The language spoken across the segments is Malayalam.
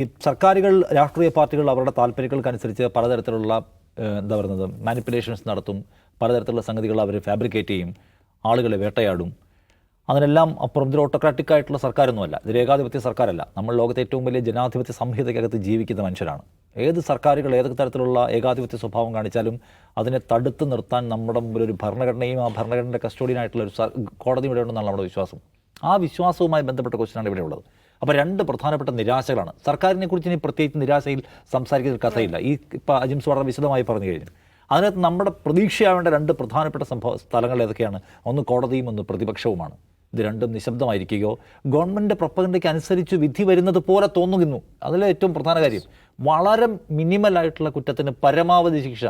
ഈ സർക്കാരുകൾ രാഷ്ട്രീയ പാർട്ടികൾ അവരുടെ താല്പര്യങ്ങൾക്കനുസരിച്ച് പലതരത്തിലുള്ള എന്താ പറയുന്നത് മാനിപ്പുലേഷൻസ് നടത്തും, പലതരത്തിലുള്ള സംഗതികൾ അവർ ഫാബ്രിക്കേറ്റ് ചെയ്യും, ആളുകളെ വേട്ടയാടും. അതിനെല്ലാം അപ്പുറം ഇതൊരു ഓട്ടോക്രാറ്റിക് ആയിട്ടുള്ള സർക്കാരൊന്നുമല്ല, ഇതൊരു ഏകാധിപത്യ സർക്കാരല്ല. നമ്മൾ ലോകത്തെ ഏറ്റവും വലിയ ജനാധിപത്യ സംഹിതയ്ക്കകത്ത് ജീവിക്കുന്ന മനുഷ്യരാണ്. ഏത് സർക്കാരുകൾ ഏതൊക്കെ തരത്തിലുള്ള ഏകാധിപത്യ സ്വഭാവം കാണിച്ചാലും അതിനെ തടുത്ത് നിർത്താൻ നമ്മുടെ മുമ്പിൽ ഒരു ഭരണഘടനയും ആ ഭരണഘടനയുടെ കസ്റ്റോഡിയനായിട്ടുള്ള ഒരു കോടതി ഇവിടെ ഉണ്ടെന്നാണ് നമ്മുടെ വിശ്വാസം. ആ വിശ്വാസവുമായി ബന്ധപ്പെട്ട ക്വസ്റ്റ്യനാണ് ഇവിടെ ഉള്ളത്. അപ്പോൾ രണ്ട് പ്രധാനപ്പെട്ട നിരാശകളാണ്. സർക്കാരിനെ കുറിച്ച് ഇനി പ്രത്യേകിച്ച് നിരാശയിൽ സംസാരിക്കുന്ന കഥയില്ല. ഇപ്പോൾ അജിംസ് വളരെ വിശദമായി പറഞ്ഞു കഴിഞ്ഞു. അതിനകത്ത് നമ്മുടെ പ്രതീക്ഷയാവേണ്ട രണ്ട് പ്രധാനപ്പെട്ട സ്ഥലങ്ങൾ ഏതൊക്കെയാണ്? ഒന്ന് കോടതിയും ഒന്ന് പ്രതിപക്ഷവുമാണ്. ഇത് രണ്ടും നിശബ്ദമായിരിക്കുകയോ ഗവൺമെൻറ് പ്രൊപ്പഗൻഡയ്ക്ക് അനുസരിച്ച് വിധി വരുന്നത് പോലെ തോന്നുന്നു. അതിലെ ഏറ്റവും പ്രധാന കാര്യം, വളരെ മിനിമലായിട്ടുള്ള കുറ്റത്തിന് പരമാവധി ശിക്ഷ,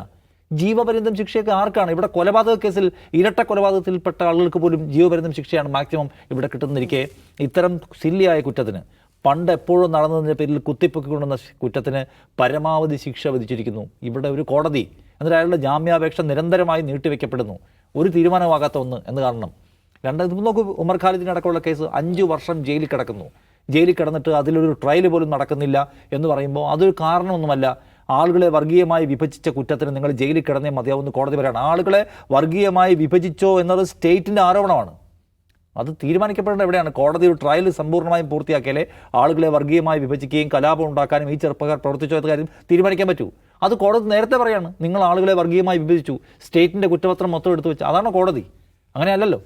ജീവപര്യന്തം ശിക്ഷയൊക്കെ ആർക്കാണ്? ഇവിടെ കൊലപാതക കേസിൽ ഇരട്ട കൊലപാതകത്തിൽപ്പെട്ട ആളുകൾക്ക് പോലും ജീവപര്യന്തം ശിക്ഷയാണ് മാക്സിമം ഇവിടെ കിട്ടുന്നിരിക്കെ ഇത്തരം സില്ലിയായ കുറ്റത്തിന്, പണ്ട് എപ്പോഴും നടന്നതിൻ്റെ പേരിൽ കുത്തിപ്പൊക്കിക്കൊണ്ടുവന്ന കുറ്റത്തിന് പരമാവധി ശിക്ഷ വിധിച്ചിരിക്കുന്നു ഇവിടെ ഒരു കോടതി. എന്നിട്ട് അയാളുടെ ജാമ്യാപേക്ഷ നിരന്തരമായി നീട്ടിവെക്കപ്പെടുന്നു. ഒരു തീരുമാനമാകാത്ത ഒന്ന് എന്ന് കാരണം. രണ്ടാമത് നോക്കൂ, ഉമർ ഖാലിദിനടക്കമുള്ള കേസ് 5 വർഷം ജയിലിൽ കിടക്കുന്നു. ജയിലിൽ കിടന്നിട്ട് അതിലൊരു ട്രയൽ പോലും നടക്കുന്നില്ല എന്ന് പറയുമ്പോൾ അതൊരു കാരണമൊന്നുമല്ല. ആളുകളെ വർഗീയമായി വിഭജിച്ച കുറ്റത്തിന് നിങ്ങൾ ജയിലിൽ കിടന്നേ മതിയാവുന്ന കോടതി പറയാണ്. ആളുകളെ വർഗീയമായി വിഭജിച്ചോ എന്നത് സ്റ്റേറ്റിൻ്റെ ആരോപണമാണ്. അത് തീരുമാനിക്കപ്പെടേണ്ട എവിടെയാണ്? കോടതി ഒരു ട്രയൽ സമ്പൂർണ്ണമായും പൂർത്തിയാക്കിയാലേ ആളുകളെ വർഗീയമായി വിഭജിക്കുകയും കലാപം ഉണ്ടാക്കാനും ഈ ചെറുപ്പക്കാർ പ്രവർത്തിച്ചോ എന്ന കാര്യം തീരുമാനിക്കാൻ പറ്റൂ. അത് കോടതി നേരത്തെ പറയാണ്, നിങ്ങൾ ആളുകളെ വർഗീയമായി വിഭജിച്ചു, സ്റ്റേറ്റിൻ്റെ കുറ്റപത്രം മൊത്തം എടുത്തു വെച്ചു. അതാണ് കോടതി, അങ്ങനെയല്ലല്ലോ.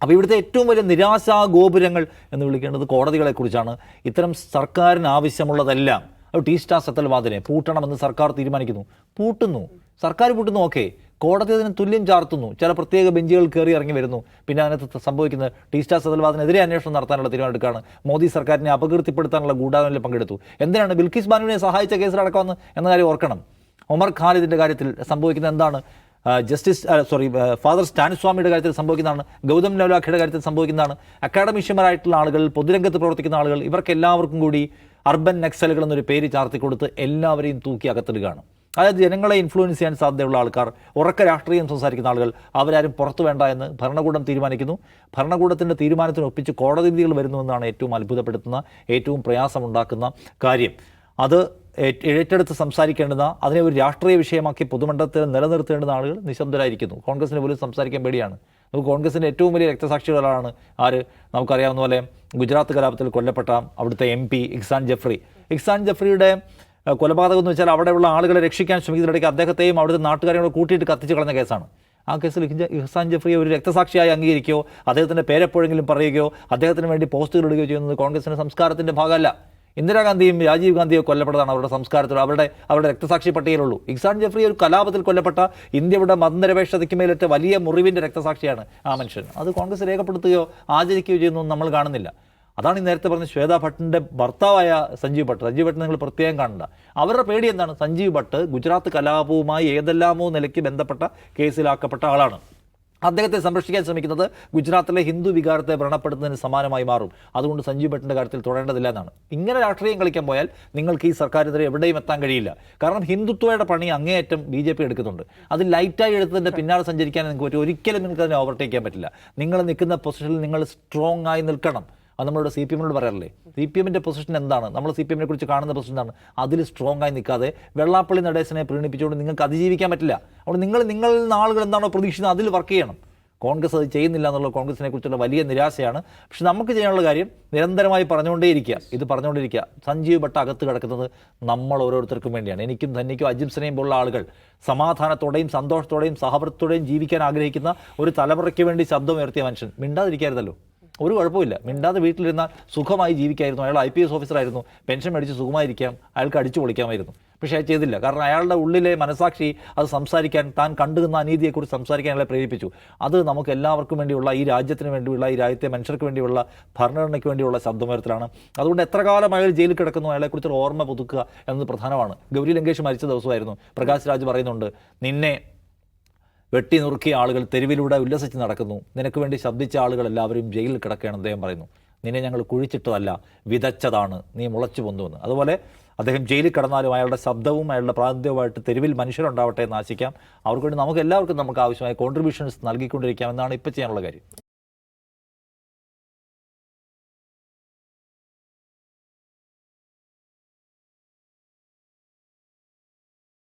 അപ്പോൾ ഇവിടുത്തെ ഏറ്റവും വലിയ നിരാശാ ഗോപുരങ്ങൾ എന്ന് വിളിക്കേണ്ടത് കോടതികളെക്കുറിച്ചാണ്. ഇത്തരം സർക്കാരിന് ആവശ്യമുള്ളതെല്ലാം ടീ സ്റ്റാർ സെത്തൽവാദിനെ പൂട്ടണമെന്ന് സർക്കാർ തീരുമാനിക്കുന്നു, പൂട്ടുന്നു. സർക്കാർ പൂട്ടുന്നു, ഓക്കെ, കോടതി അതിന് തുല്യം ചാർത്തുന്നു. ചില പ്രത്യേക ബെഞ്ചുകൾ കയറി ഇറങ്ങി വരുന്നു. പിന്നെ അതിനകത്ത് സംഭവിക്കുന്നത് ടീ സ്റ്റാർ സെത്തൽവാദിനെതിരെ അന്വേഷണം നടത്താനുള്ള തീരുമാനമെടുക്കുകയാണ്. മോദി സർക്കാരിനെ അപകീർത്തിപ്പെടുത്താനുള്ള ഗൂഢാലോചനയിൽ പങ്കെടുത്തു. എന്തിനാണ്? ബിൽക്കിസ് ബാനുവിനെ സഹായിച്ച കേസിലടക്കമെന്ന് എന്ന കാര്യം ഓർക്കണം. ഉമർ ഖാലിദിൻ്റെ കാര്യത്തിൽ സംഭവിക്കുന്നത് എന്താണ്? ഫാദർ സ്റ്റാനിസ്വാമിയുടെ കാര്യത്തിൽ സംഭവിക്കുന്നതാണ്. ഗൗതം നവലാഖയുടെ കാര്യത്തിൽ സംഭവിക്കുന്നതാണ്. അക്കാഡമിഷ്യന്മാരായിട്ടുള്ള ആളുകൾ, പൊതുരംഗത്ത് പ്രവർത്തിക്കുന്ന ആളുകൾ, ഇവർക്കെല്ലാവർക്കും കൂടി അർബൻ നക്സലുകൾ എന്നൊരു പേര് ചാർത്തിക്കൊടുത്ത് എല്ലാവരെയും തൂക്കി അകത്തിടുകയാണ്. അതായത് ജനങ്ങളെ ഇൻഫ്ലുവൻസ് ചെയ്യാൻ സാധ്യതയുള്ള ആൾക്കാർ, ഉറക്ക രാഷ്ട്രീയം സംസാരിക്കുന്ന ആളുകൾ, അവരാരും പുറത്തു വേണ്ട എന്ന് ഭരണകൂടം തീരുമാനിക്കുന്നു. ഭരണകൂടത്തിൻ്റെ തീരുമാനത്തിന് ഒപ്പിച്ച് കോടതി വിധികൾ വരുന്നുവെന്നാണ് ഏറ്റവും അത്ഭുതപ്പെടുത്തുന്ന, ഏറ്റവും പ്രയാസമുണ്ടാക്കുന്ന കാര്യം. അത് ഏറ്റെടുത്ത് സംസാരിക്കേണ്ടുന്ന, അതിനെ ഒരു രാഷ്ട്രീയ വിഷയമാക്കി പൊതുമണ്ഡലത്തിൽ നിലനിർത്തേണ്ടുന്ന ആളുകൾ നിശബ്ദരായിരിക്കുന്നു. കോൺഗ്രസിന് പോലും സംസാരിക്കാൻ പേടിയാണ്. നമുക്ക് കോൺഗ്രസിൻ്റെ ഏറ്റവും വലിയ രക്തസാക്ഷികളാണ് ആര്? നമുക്കറിയാവുന്ന പോലെ ഗുജറാത്ത് കലാപത്തിൽ കൊല്ലപ്പെട്ട അവിടുത്തെ MP ഇഹ്സാൻ ജഫ്രിയുടെ കൊലപാതകം എന്ന് വെച്ചാൽ അവിടെയുള്ള ആളുകളെ രക്ഷിക്കാൻ ശ്രമിക്കുന്നതിനിടയ്ക്ക് അദ്ദേഹത്തെയും അവിടുത്തെ നാട്ടുകാരെയും കൂട്ടിയിട്ട് കത്തിച്ച് കളഞ്ഞ കേസാണ്. ആ കേസിൽ ഇഹ്സാൻ ജഫ്രിയെ ഒരു രക്തസാക്ഷിയായി അംഗീകരിക്കുകയോ അദ്ദേഹത്തിൻ്റെ പേരെപ്പോഴെങ്കിലും പറയുകയോ അദ്ദേഹത്തിന് വേണ്ടി പോസ്റ്റുകൾ ഇടുകയോ ചെയ്യുന്നത് കോൺഗ്രസിൻ്റെ സംസ്കാരത്തിൻ്റെ ഭാഗമല്ല. ഇന്ദിരാഗാന്ധിയും രാജീവ് ഗാന്ധിയും കൊല്ലപ്പെട്ടതാണ് അവരുടെ സംസ്കാരത്തിൽ, അവരുടെ രക്തസാക്ഷി പട്ടികയിലുള്ളൂ. ഇഹ്സാൻ ജഫ്രി ഒരു കലാപത്തിൽ കൊല്ലപ്പെട്ട ഇന്ത്യയുടെ മതനിരപേക്ഷതയ്ക്ക് മേലിട്ട് വലിയ മുറിവിൻ്റെ രക്തസാക്ഷിയാണ് ആ മനുഷ്യൻ. അത് കോൺഗ്രസ് രേഖപ്പെടുത്തുകയോ ആചരിക്കുകയോ ചെയ്യുന്നൊന്നും നമ്മൾ കാണുന്നില്ല. അതാണ് ഈ നേരത്തെ പറഞ്ഞ ശ്വേതാ ഭട്ടിൻ്റെ ഭർത്താവായ സഞ്ജീവ് ഭട്ട് നിങ്ങൾ പ്രത്യേകം കാണണ്ട. അവരുടെ പേടി എന്താണ്? സഞ്ജീവ് ഭട്ട് ഗുജറാത്ത് കലാപവുമായി ഏതെല്ലാമോ നിലയ്ക്ക് ബന്ധപ്പെട്ട കേസിലാക്കപ്പെട്ട ആളാണ്. അദ്ദേഹത്തെ സംരക്ഷിക്കാൻ ശ്രമിക്കുന്നത് ഗുജറാത്തിലെ ഹിന്ദു വികാരത്തെ വ്രണപ്പെടുത്തുന്നതിന് സമാനമായി മാറും. അതുകൊണ്ട് സഞ്ജീവ് ഭട്ടിൻ്റെ കാര്യത്തിൽ തുടരേണ്ടതില്ല എന്നാണ്. ഇങ്ങനെ രാഷ്ട്രീയം കളിക്കാൻ പോയാൽ നിങ്ങൾക്ക് ഈ സർക്കാരിനെതിരെ എവിടെയും എത്താൻ കഴിയില്ല. കാരണം ഹിന്ദുത്വയുടെ പണി അങ്ങേയറ്റം BJP എടുക്കുന്നുണ്ട്. അത് ലൈറ്റായി എടുത്തതിൻ്റെ പിന്നാലെ സഞ്ചരിക്കാൻ നിങ്ങൾക്ക് പറ്റും. ഒരിക്കലും നിങ്ങൾക്ക് അതിനെ ഓവർടേക്ക് ചെയ്യാൻ പറ്റില്ല. നിങ്ങൾ നിൽക്കുന്ന പൊസിഷനിൽ നിങ്ങൾ സ്ട്രോങ് ആയി നിൽക്കണം. അത് നമ്മളുടെ CPM പറയാറില്ലേ, CPM പൊസിഷൻ എന്താണ്? നമ്മൾ CPM കുറിച്ച് കാണുന്ന പൊസിഷൻ എന്താണ്? അതിൽ സ്ട്രോങ് ആയി നിൽക്കാതെ വെള്ളാപ്പള്ളി നടേശനെ പ്രീണിപ്പിച്ചുകൊണ്ട് നിങ്ങൾക്ക് അതിജീവിക്കാൻ പറ്റില്ല. അപ്പോൾ നിങ്ങളിൽ നിന്ന് ആളുകൾ എന്താണോ പ്രതീക്ഷിക്കുന്നത് അതിൽ വർക്ക് ചെയ്യണം. കോൺഗ്രസ് അത് ചെയ്യുന്നില്ല എന്നുള്ള കോൺഗ്രസിനെ കുറിച്ചുള്ള വലിയ നിരാശയാണ്. പക്ഷെ നമുക്ക് ചെയ്യാനുള്ള കാര്യം നിരന്തരമായി പറഞ്ഞുകൊണ്ടേയിരിക്കുക. സഞ്ജീവ് ഭട്ട് അകത്ത് കിടക്കുന്നത് നമ്മൾ ഓരോരുത്തർക്കും വേണ്ടിയാണ്. എനിക്കും ധന്യയ്ക്കും അജിംസിനെയും പോലുള്ള ആളുകൾ സമാധാനത്തോടെയും സന്തോഷത്തോടെയും സഹവർത്തോടെയും ജീവിക്കാൻ ആഗ്രഹിക്കുന്ന ഒരു തലമുറയ്ക്ക് വേണ്ടി ശബ്ദമുയർത്തിയ മനുഷ്യൻ മിണ്ടാതിരിക്കായിരുന്നല്ലോ. ഒരു കുഴപ്പമില്ല, മിണ്ടാതെ വീട്ടിലിരുന്നാൽ സുഖമായി ജീവിക്കായിരുന്നു. അയാൾ IPS ഓഫീസറായിരുന്നു, പെൻഷൻ മേടിച്ച് സുഖമായിരിക്കാം, അയാൾക്ക് അടിച്ചു പൊളിക്കാമായിരുന്നു. പക്ഷേ അത് ചെയ്തില്ല. കാരണം അയാളുടെ ഉള്ളിലെ മനസാക്ഷി അത് സംസാരിക്കാൻ, താൻ കണ്ടുകുന്ന അനീതിയെക്കുറിച്ച് സംസാരിക്കാൻ അയാളെ പ്രേരിപ്പിച്ചു. അത് നമുക്ക് എല്ലാവർക്കും വേണ്ടിയുള്ള, ഈ രാജ്യത്തിന് വേണ്ടിയുള്ള, ഈ രാജ്യത്തെ മനുഷ്യർക്ക് വേണ്ടിയുള്ള, ഭരണഘടനയ്ക്ക് വേണ്ടിയുള്ള ശബ്ദമുയർത്തലാണ്. അതുകൊണ്ട് എത്ര കാലം അയാൾ ജയിലിൽ കിടക്കുന്നു, അയാളെക്കുറിച്ചൊരു ഓർമ്മ പുതുക്കുക എന്നത് പ്രധാനമാണ്. ഗൗരി ലങ്കേഷ് മരിച്ച ദിവസമായിരുന്നു. പ്രകാശ് രാജ് പറയുന്നുണ്ട്, നിന്നെ വെട്ടി നുറുക്കിയ ആളുകൾ തെരുവിലൂടെ ഉല്ലസിച്ച് നടക്കുന്നു, നിനക്ക് വേണ്ടി ശബ്ദിച്ച ആളുകൾ എല്ലാവരും ജയിലിൽ കിടക്കുകയാണ്. അദ്ദേഹം പറയുന്നു, നിന്നെ ഞങ്ങൾ കുഴിച്ചിട്ടതല്ല വിതച്ചതാണ്, നീ മുളച്ചു പൊന്തുവെന്ന്. അതുപോലെ അദ്ദേഹം ജയിലിൽ കിടന്നാലും അയാളുടെ ശബ്ദവും അയാളുടെ പ്രാതിനിധ്യവുമായിട്ട് തെരുവിൽ മനുഷ്യരുണ്ടാവട്ടെ എന്ന് ആശിക്കാം. അവർക്ക് വേണ്ടി നമുക്ക് എല്ലാവർക്കും ആവശ്യമായ കോൺട്രിബ്യൂഷൻസ് നൽകിക്കൊണ്ടിരിക്കാം എന്നാണ് ഇപ്പോൾ ചെയ്യാനുള്ള കാര്യം.